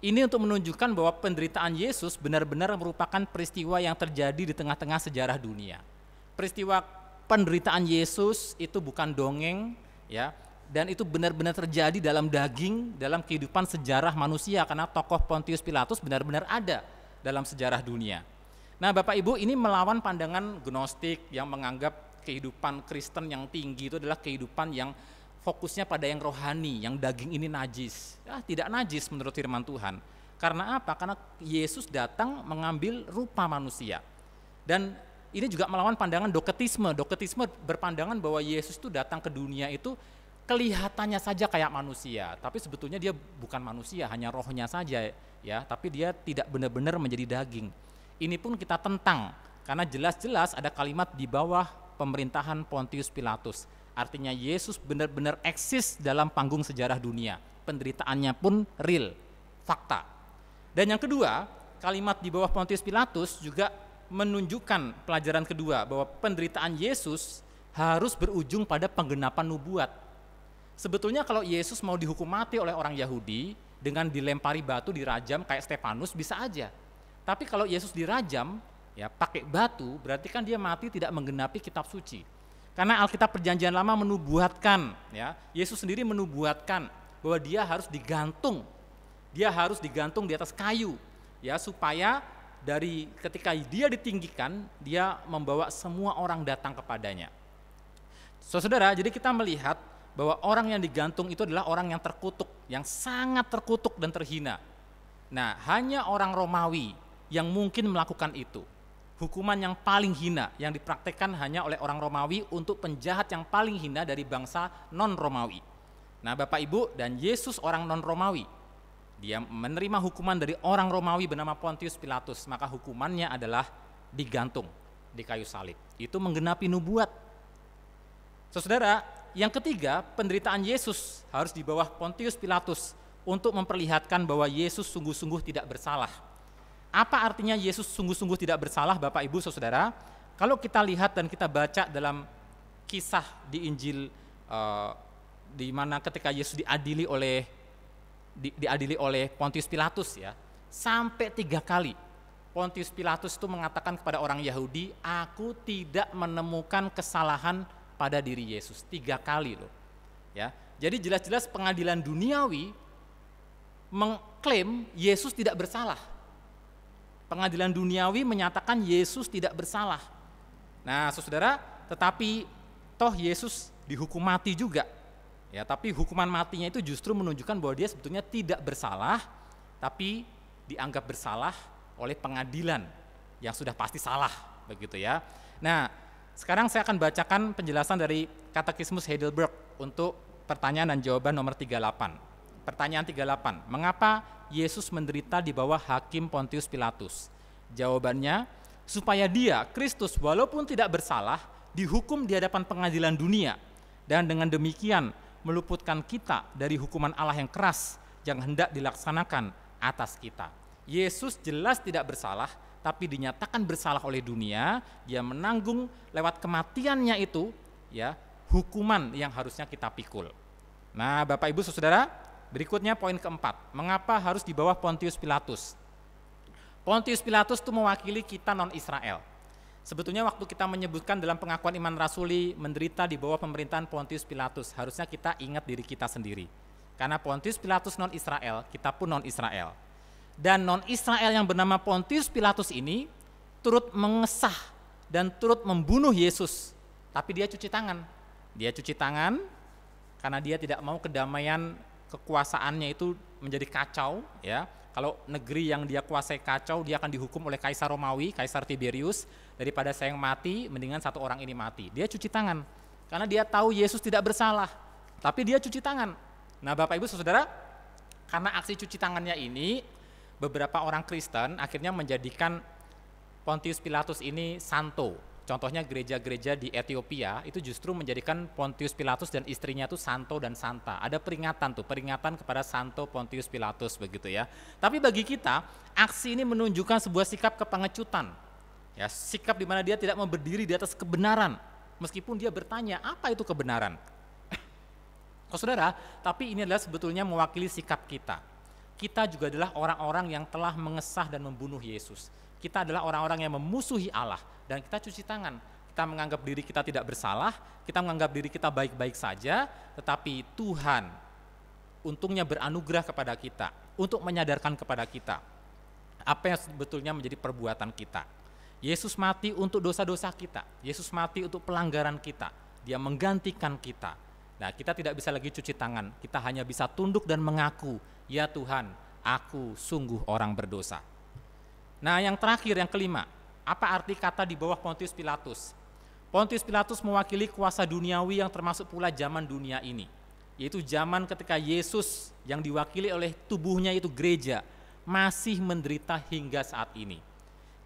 ini untuk menunjukkan bahwa penderitaan Yesus benar-benar merupakan peristiwa yang terjadi di tengah-tengah sejarah dunia. Peristiwa penderitaan Yesus itu bukan dongeng, ya, dan itu benar-benar terjadi dalam daging, dalam kehidupan sejarah manusia, karena tokoh Pontius Pilatus benar-benar ada dalam sejarah dunia. Nah, Bapak Ibu, ini melawan pandangan Gnostik yang menganggap kehidupan Kristen yang tinggi itu adalah kehidupan yang fokusnya pada yang rohani, yang daging ini najis. Tidak najis menurut firman Tuhan. Karena apa? Karena Yesus datang mengambil rupa manusia. Dan ini juga melawan pandangan doketisme. Doketisme berpandangan bahwa Yesus itu datang ke dunia itu kelihatannya saja kayak manusia, tapi sebetulnya dia bukan manusia, hanya rohnya saja, ya. Tapi dia tidak benar-benar menjadi daging. Ini pun kita tentang, karena jelas-jelas ada kalimat di bawah pemerintahan Pontius Pilatus. Artinya Yesus benar-benar eksis dalam panggung sejarah dunia. Penderitaannya pun real, fakta. Dan yang kedua, kalimat di bawah Pontius Pilatus juga menunjukkan pelajaran kedua, bahwa penderitaan Yesus harus berujung pada penggenapan nubuat. Sebetulnya kalau Yesus mau dihukum mati oleh orang Yahudi dengan dilempari batu, dirajam kayak Stefanus, bisa aja. Tapi kalau Yesus dirajam, ya pakai batu, berarti kan dia mati tidak menggenapi kitab suci. Karena Alkitab Perjanjian Lama menubuatkan, ya, Yesus sendiri menubuatkan bahwa dia harus digantung. Dia harus digantung di atas kayu, ya, supaya dari ketika dia ditinggikan, dia membawa semua orang datang kepadanya. Saudara, jadi kita melihat bahwa orang yang digantung itu adalah orang yang terkutuk, yang sangat terkutuk dan terhina. Nah, hanya orang Romawi yang mungkin melakukan itu. Hukuman yang paling hina yang dipraktekkan hanya oleh orang Romawi untuk penjahat yang paling hina dari bangsa non-Romawi. Nah, Bapak Ibu, dan Yesus orang non-Romawi. Dia menerima hukuman dari orang Romawi bernama Pontius Pilatus, maka hukumannya adalah digantung di kayu salib. Itu menggenapi nubuat. Saudara, yang ketiga, penderitaan Yesus harus di bawah Pontius Pilatus untuk memperlihatkan bahwa Yesus sungguh-sungguh tidak bersalah. Apa artinya Yesus sungguh-sungguh tidak bersalah, Bapak Ibu Saudara? Kalau kita lihat dan kita baca dalam kisah di Injil, di mana ketika Yesus diadili oleh Pontius Pilatus, ya, sampai 3 kali Pontius Pilatus itu mengatakan kepada orang Yahudi, aku tidak menemukan kesalahan pada diri Yesus. 3 kali loh, ya. Jadi jelas-jelas pengadilan duniawi mengklaim Yesus tidak bersalah. Pengadilan duniawi menyatakan Yesus tidak bersalah. Nah, saudara, tetapi toh Yesus dihukum mati juga. Ya, tapi hukuman matinya itu justru menunjukkan bahwa dia sebetulnya tidak bersalah, tapi dianggap bersalah oleh pengadilan yang sudah pasti salah, begitu ya. Nah, sekarang saya akan bacakan penjelasan dari Katekismus Heidelberg untuk pertanyaan dan jawaban nomor 38. Pertanyaan 38, mengapa Yesus menderita di bawah hakim Pontius Pilatus? Jawabannya, supaya dia, Kristus, walaupun tidak bersalah, dihukum di hadapan pengadilan dunia, dan dengan demikian meluputkan kita dari hukuman Allah yang keras yang hendak dilaksanakan atas kita. Yesus jelas tidak bersalah, tapi dinyatakan bersalah oleh dunia. Dia menanggung lewat kematiannya itu, ya, hukuman yang harusnya kita pikul. Nah, Bapak Ibu Saudara, berikutnya poin keempat, mengapa harus di bawah Pontius Pilatus? Pontius Pilatus itu mewakili kita non-Israel. Sebetulnya waktu kita menyebutkan dalam pengakuan iman rasuli menderita di bawah pemerintahan Pontius Pilatus, harusnya kita ingat diri kita sendiri. Karena Pontius Pilatus non-Israel, kita pun non-Israel. Dan non-Israel yang bernama Pontius Pilatus ini turut mengesah dan turut membunuh Yesus. Tapi dia cuci tangan. Dia cuci tangan karena dia tidak mau kedamaian kekuasaannya itu menjadi kacau, ya. Kalau negeri yang dia kuasai kacau, dia akan dihukum oleh Kaisar Romawi, Kaisar Tiberius. Daripada saya yang mati, mendingan satu orang ini mati. Dia cuci tangan karena dia tahu Yesus tidak bersalah, tapi dia cuci tangan. Nah, Bapak Ibu Saudara, Karena aksi cuci tangannya ini, beberapa orang Kristen akhirnya menjadikan Pontius Pilatus ini santo. Contohnya gereja-gereja di Ethiopia itu justru menjadikan Pontius Pilatus dan istrinya itu santo dan santa. Ada peringatan kepada Santo Pontius Pilatus begitu ya. Tapi bagi kita, aksi ini menunjukkan sebuah sikap kepengecutan. Ya, sikap di mana dia tidak mau berdiri di atas kebenaran, meskipun dia bertanya, apa itu kebenaran? Saudara, tapi ini adalah sebetulnya mewakili sikap kita. Kita juga adalah orang-orang yang telah mengesah dan membunuh Yesus. Kita adalah orang-orang yang memusuhi Allah, dan kita cuci tangan. Kita menganggap diri kita tidak bersalah, kita menganggap diri kita baik-baik saja, tetapi Tuhan untungnya beranugerah kepada kita untuk menyadarkan kepada kita apa yang sebetulnya menjadi perbuatan kita. Yesus mati untuk dosa-dosa kita, Yesus mati untuk pelanggaran kita, Dia menggantikan kita. Nah, kita tidak bisa lagi cuci tangan, kita hanya bisa tunduk dan mengaku, ya Tuhan, aku sungguh orang berdosa. Nah, yang terakhir, yang kelima, apa arti kata di bawah Pontius Pilatus? Pontius Pilatus mewakili kuasa duniawi yang termasuk pula zaman dunia ini, yaitu zaman ketika Yesus yang diwakili oleh tubuhnya itu gereja masih menderita hingga saat ini.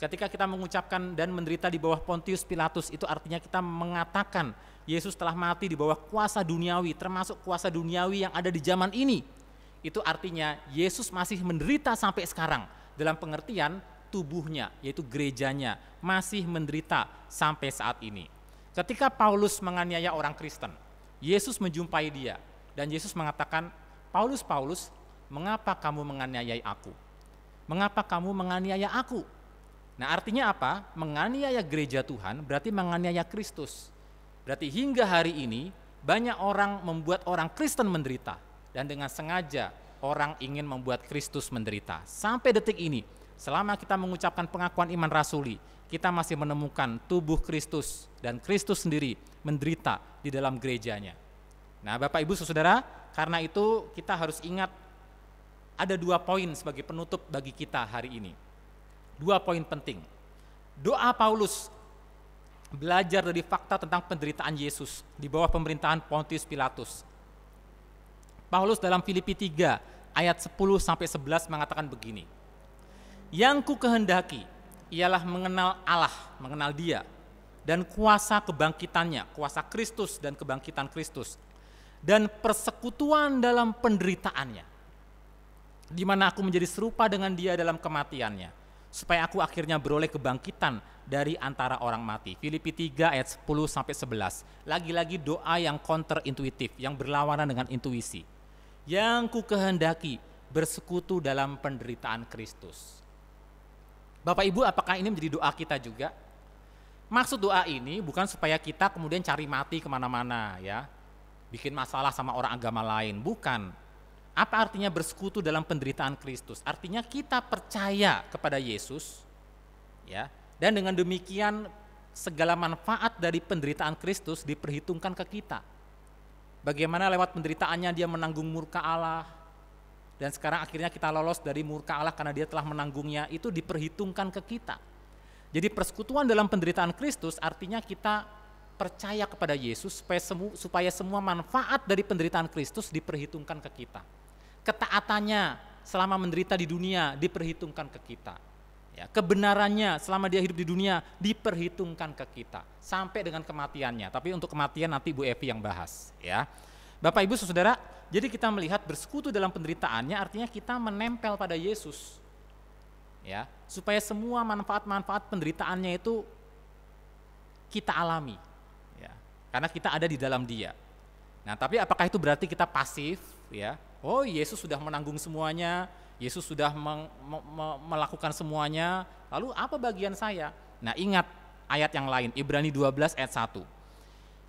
Ketika kita mengucapkan dan menderita di bawah Pontius Pilatus, itu artinya kita mengatakan Yesus telah mati di bawah kuasa duniawi, termasuk kuasa duniawi yang ada di zaman ini. Itu artinya Yesus masih menderita sampai sekarang, dalam pengertian tubuhnya, yaitu gerejanya, masih menderita sampai saat ini. Ketika Paulus menganiaya orang Kristen, Yesus menjumpai dia, dan Yesus mengatakan, Paulus, Paulus, mengapa kamu menganiaya aku? Mengapa kamu menganiaya aku? Nah, artinya apa? Menganiaya gereja Tuhan berarti menganiaya Kristus. Berarti hingga hari ini banyak orang membuat orang Kristen menderita, dan dengan sengaja orang ingin membuat Kristus menderita. Sampai detik ini, selama kita mengucapkan pengakuan iman rasuli, kita masih menemukan tubuh Kristus dan Kristus sendiri menderita di dalam gerejanya. Nah, Bapak Ibu Saudara, karena itu kita harus ingat ada 2 poin sebagai penutup bagi kita hari ini. 2 poin penting. Doa Paulus belajar dari fakta tentang penderitaan Yesus di bawah pemerintahan Pontius Pilatus. Paulus dalam Filipi 3 ayat 10-11 mengatakan begini, yang ku kehendaki ialah mengenal Allah, mengenal Dia, dan kuasa kebangkitannya, kuasa Kristus dan kebangkitan Kristus, dan persekutuan dalam penderitaannya, di mana aku menjadi serupa dengan Dia dalam kematiannya, supaya aku akhirnya beroleh kebangkitan dari antara orang mati. Filipi 3 ayat 10-11. Lagi-lagi doa yang counterintuitif, yang berlawanan dengan intuisi. Yang ku kehendaki bersekutu dalam penderitaan Kristus. Bapak Ibu, apakah ini menjadi doa kita juga? Maksud doa ini bukan supaya kita kemudian cari mati kemana-mana ya, bikin masalah sama orang agama lain, bukan. Apa artinya bersekutu dalam penderitaan Kristus? Artinya kita percaya kepada Yesus, ya, dan dengan demikian segala manfaat dari penderitaan Kristus diperhitungkan ke kita. Bagaimana lewat penderitaannya Dia menanggung murka Allah, dan sekarang akhirnya kita lolos dari murka Allah karena Dia telah menanggungnya, itu diperhitungkan ke kita. Jadi persekutuan dalam penderitaan Kristus artinya kita percaya kepada Yesus supaya semua manfaat dari penderitaan Kristus diperhitungkan ke kita. Ketaatannya selama menderita di dunia diperhitungkan ke kita. Ya, kebenarannya selama Dia hidup di dunia diperhitungkan ke kita sampai dengan kematiannya. Tapi untuk kematian nanti Bu Evi yang bahas ya. Bapak Ibu Saudara, jadi kita melihat bersekutu dalam penderitaannya artinya kita menempel pada Yesus. Ya, supaya semua manfaat-manfaat penderitaannya itu kita alami. Ya, karena kita ada di dalam Dia. Nah, tapi apakah itu berarti kita pasif ya? Oh, Yesus sudah menanggung semuanya, Yesus sudah melakukan semuanya, lalu apa bagian saya? Nah, ingat ayat yang lain, Ibrani 12 ayat 1.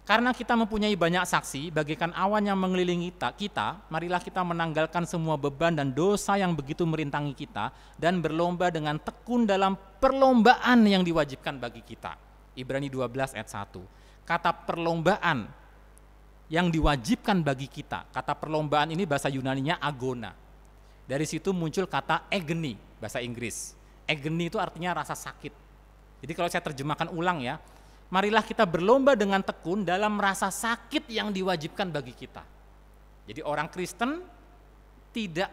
Karena kita mempunyai banyak saksi, bagaikan awan yang mengelilingi kita, marilah kita menanggalkan semua beban dan dosa yang begitu merintangi kita, dan berlomba dengan tekun dalam perlombaan yang diwajibkan bagi kita. Ibrani 12 ayat 1. Kata perlombaan yang diwajibkan bagi kita, kata perlombaan ini bahasa Yunaninya agona. Dari situ muncul kata agony, bahasa Inggris. Agony itu artinya rasa sakit. Jadi kalau saya terjemahkan ulang ya, marilah kita berlomba dengan tekun dalam rasa sakit yang diwajibkan bagi kita. Jadi orang Kristen tidak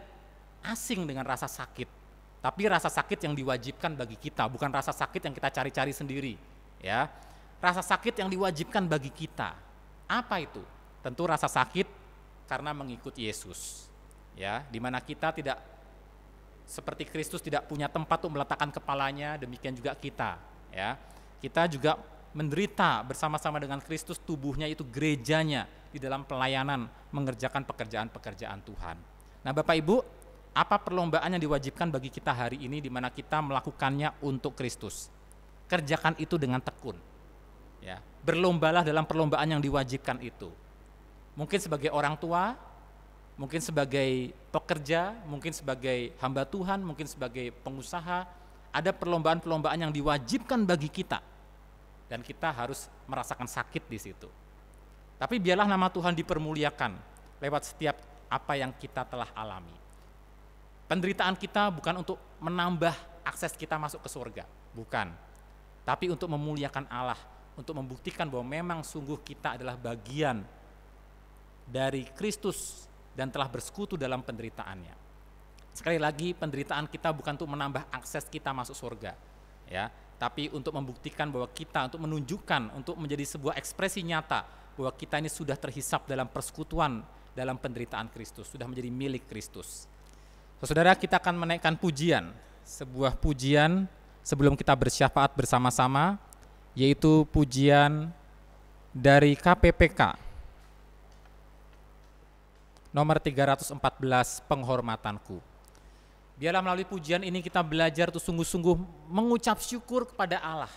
asing dengan rasa sakit, tapi rasa sakit yang diwajibkan bagi kita, bukan rasa sakit yang kita cari-cari sendiri, ya. Rasa sakit yang diwajibkan bagi kita. Apa itu? Tentu rasa sakit karena mengikut Yesus, ya, di mana kita tidak seperti Kristus tidak punya tempat untuk meletakkan kepalanya, demikian juga kita, ya. Kita juga menderita bersama-sama dengan Kristus, tubuhnya itu gerejanya di dalam pelayanan mengerjakan pekerjaan-pekerjaan Tuhan. Nah, Bapak Ibu, apa perlombaan yang diwajibkan bagi kita hari ini di mana kita melakukannya untuk Kristus? Kerjakan itu dengan tekun. Ya, berlombalah dalam perlombaan yang diwajibkan itu. Mungkin sebagai orang tua, mungkin sebagai pekerja, mungkin sebagai hamba Tuhan, mungkin sebagai pengusaha, ada perlombaan-perlombaan yang diwajibkan bagi kita. Dan kita harus merasakan sakit di situ. Tapi biarlah nama Tuhan dipermuliakan lewat setiap apa yang kita telah alami. Penderitaan kita bukan untuk menambah akses kita masuk ke surga, bukan. Tapi untuk memuliakan Allah, untuk membuktikan bahwa memang sungguh kita adalah bagian dari Kristus dan telah bersekutu dalam penderitaannya. Sekali lagi, penderitaan kita bukan untuk menambah akses kita masuk surga, ya, tapi untuk membuktikan bahwa kita, untuk menunjukkan, untuk menjadi sebuah ekspresi nyata bahwa kita ini sudah terhisap dalam persekutuan dalam penderitaan Kristus, sudah menjadi milik Kristus. Saudara, kita akan menaikkan pujian, sebuah pujian sebelum kita bersyafaat bersama-sama, yaitu pujian dari KPPK nomor 314, Penghormatanku. Biarlah melalui pujian ini kita belajar untuk sungguh-sungguh mengucap syukur kepada Allah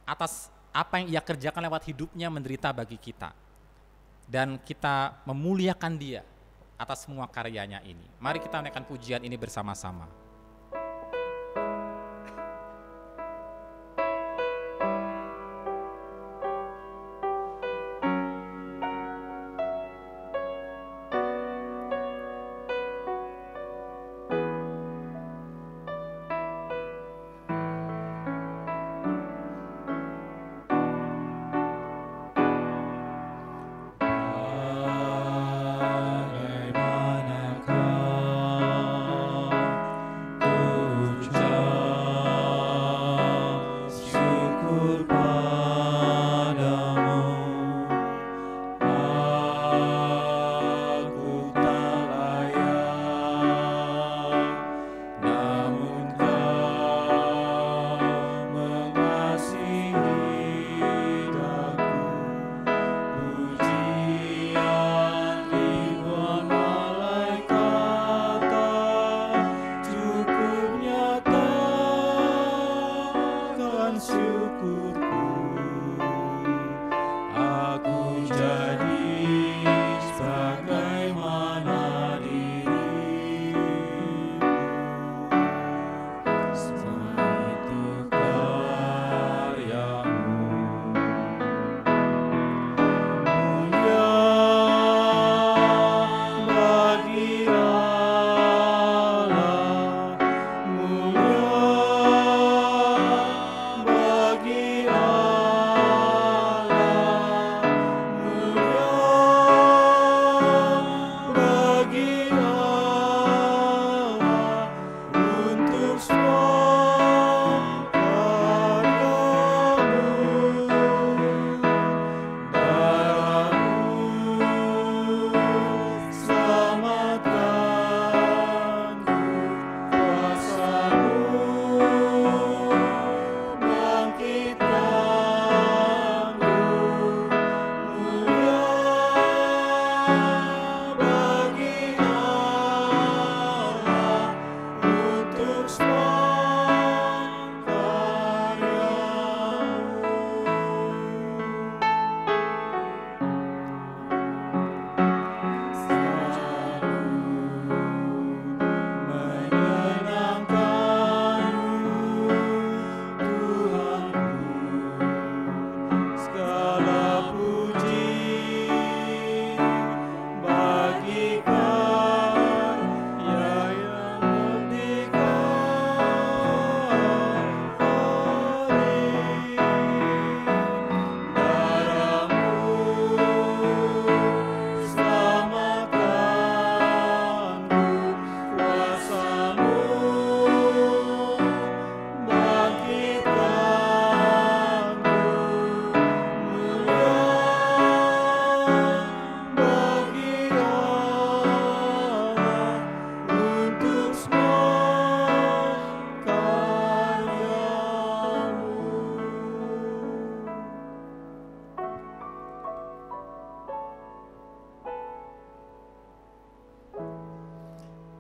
atas apa yang Ia kerjakan lewat hidupnya menderita bagi kita. Dan kita memuliakan Dia atas semua karyanya ini. Mari kita menaikkan pujian ini bersama-sama.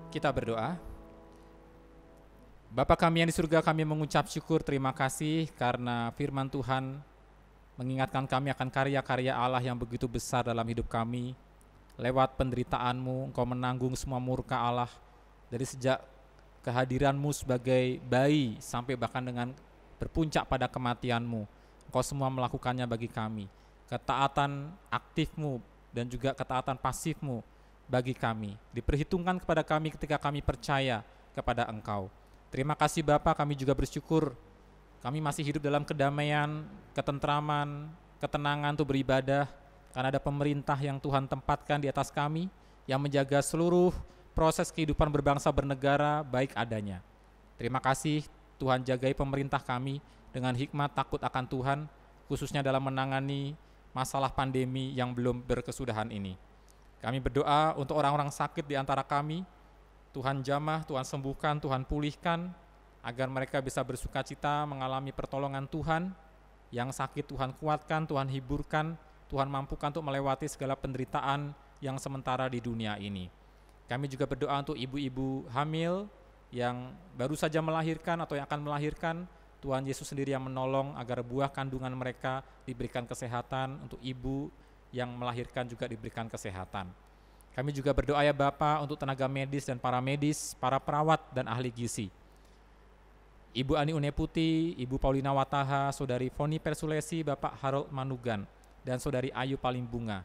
Kita berdoa. Bapa kami yang di surga, kami mengucap syukur terima kasih karena firman Tuhan mengingatkan kami akan karya-karya Allah yang begitu besar dalam hidup kami. Lewat penderitaan-Mu, Engkau menanggung semua murka Allah dari sejak kehadiran-Mu sebagai bayi sampai bahkan dengan berpuncak pada kematian-Mu. Engkau semua melakukannya bagi kami. Ketaatan aktif-Mu dan juga ketaatan pasif-Mu bagi kami diperhitungkan kepada kami ketika kami percaya kepada Engkau. Terima kasih Bapa, kami juga bersyukur kami masih hidup dalam kedamaian, ketentraman, ketenangan untuk beribadah karena ada pemerintah yang Tuhan tempatkan di atas kami yang menjaga seluruh proses kehidupan berbangsa bernegara baik adanya. Terima kasih Tuhan, jagai pemerintah kami dengan hikmat takut akan Tuhan, khususnya dalam menangani masalah pandemi yang belum berkesudahan ini. Kami berdoa untuk orang-orang sakit di antara kami, Tuhan jamah, Tuhan sembuhkan, Tuhan pulihkan, agar mereka bisa bersuka cita mengalami pertolongan Tuhan. Yang sakit Tuhan kuatkan, Tuhan hiburkan, Tuhan mampukan untuk melewati segala penderitaan yang sementara di dunia ini. Kami juga berdoa untuk ibu-ibu hamil yang baru saja melahirkan atau yang akan melahirkan, Tuhan Yesus sendiri yang menolong agar buah kandungan mereka diberikan kesehatan, untuk ibu yang melahirkan juga diberikan kesehatan. Kami juga berdoa ya Bapa untuk tenaga medis dan para medis, para perawat dan ahli gizi. Ibu Ani Uneputi, Ibu Paulina Wataha, Saudari Foni Persulesi, Bapak Harold Manugan, dan Saudari Ayu Palimbunga,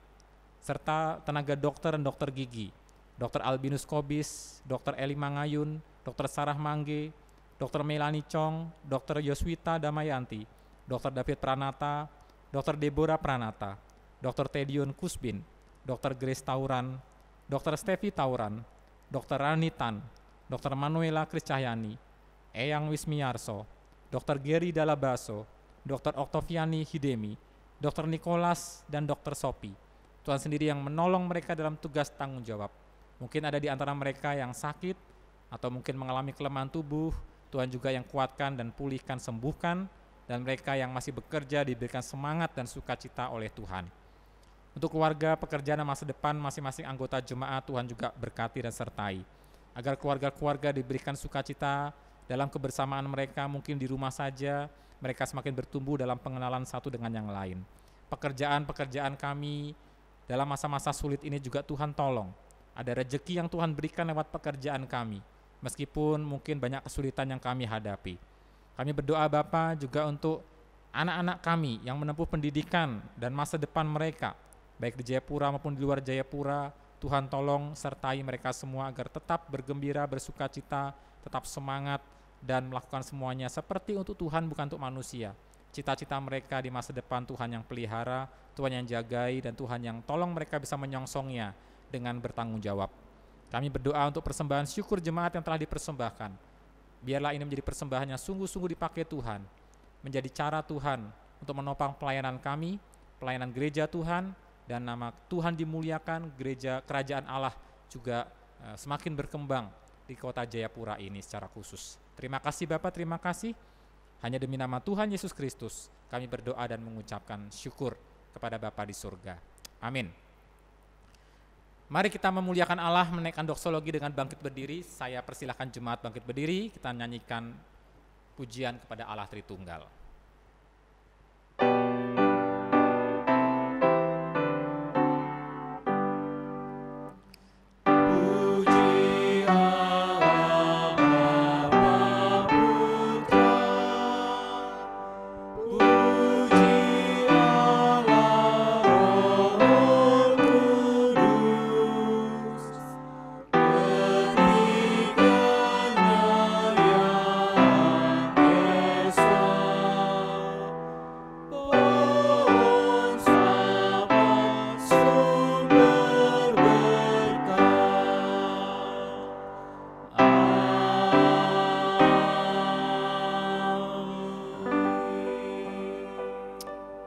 serta tenaga dokter dan dokter gigi, Dr. Albinus Kobis, Dr. Eli Mangayun, Dr. Sarah Mangge, Dr. Melani Chong, Dr. Yoswita Damayanti, Dr. David Pranata, Dr. Deborah Pranata, Dr. Tedion Kusbin, Dr. Grace Tauran, Dr. Stevi Tauran, Dr. Rani Tan, Dr. Manuela Kriscahyani, Eyang Wismiyarso, Dr. Gary Dalabaso, Dr. Oktaviani Hidemi, Dr. Nicholas, dan Dr. Sopi. Tuhan sendiri yang menolong mereka dalam tugas tanggung jawab. Mungkin ada di antara mereka yang sakit atau mungkin mengalami kelemahan tubuh, Tuhan juga yang kuatkan dan pulihkan, sembuhkan, dan mereka yang masih bekerja diberikan semangat dan sukacita oleh Tuhan. Untuk keluarga, pekerjaan dan masa depan masing-masing anggota jemaat, Tuhan juga berkati dan sertai. Agar keluarga-keluarga diberikan sukacita dalam kebersamaan mereka, mungkin di rumah saja, mereka semakin bertumbuh dalam pengenalan satu dengan yang lain. Pekerjaan-pekerjaan kami dalam masa-masa sulit ini juga Tuhan tolong. Ada rezeki yang Tuhan berikan lewat pekerjaan kami, meskipun mungkin banyak kesulitan yang kami hadapi. Kami berdoa Bapa juga untuk anak-anak kami yang menempuh pendidikan dan masa depan mereka, baik di Jayapura maupun di luar Jayapura. Tuhan tolong sertai mereka semua agar tetap bergembira, bersuka cita, tetap semangat, dan melakukan semuanya seperti untuk Tuhan, bukan untuk manusia. Cita-cita mereka di masa depan Tuhan yang pelihara, Tuhan yang jagai, dan Tuhan yang tolong mereka bisa menyongsongnya dengan bertanggung jawab. Kami berdoa untuk persembahan syukur jemaat yang telah dipersembahkan. Biarlah ini menjadi persembahan yang sungguh-sungguh dipakai Tuhan, menjadi cara Tuhan untuk menopang pelayanan kami, pelayanan gereja Tuhan, dan nama Tuhan dimuliakan, gereja kerajaan Allah juga semakin berkembang di kota Jayapura ini secara khusus. Terima kasih Bapak, terima kasih. Hanya demi nama Tuhan Yesus Kristus kami berdoa dan mengucapkan syukur kepada Bapa di surga. Amin. Mari kita memuliakan Allah, menaikkan doksologi dengan bangkit berdiri. Saya persilahkan jemaat bangkit berdiri, kita nyanyikan pujian kepada Allah Tritunggal.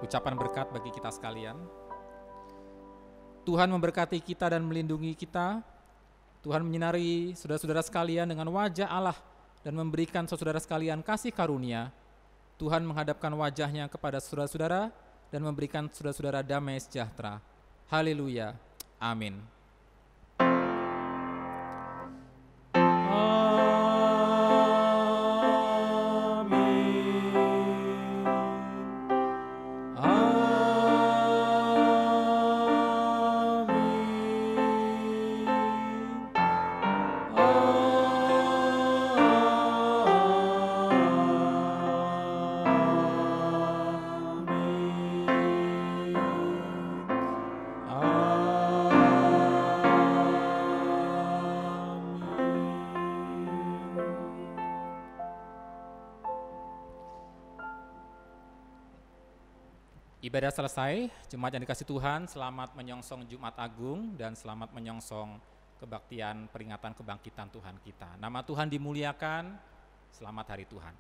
Ucapan berkat bagi kita sekalian. Tuhan memberkati kita dan melindungi kita. Tuhan menyinari saudara-saudara sekalian dengan wajah Allah dan memberikan saudara sekalian kasih karunia. Tuhan menghadapkan wajahnya kepada saudara-saudara dan memberikan saudara-saudara damai sejahtera. Haleluya. Amin. Ibadah selesai, jemaat yang dikasih Tuhan, selamat menyongsong Jumat Agung dan selamat menyongsong kebaktian peringatan kebangkitan Tuhan kita. Nama Tuhan dimuliakan, selamat hari Tuhan.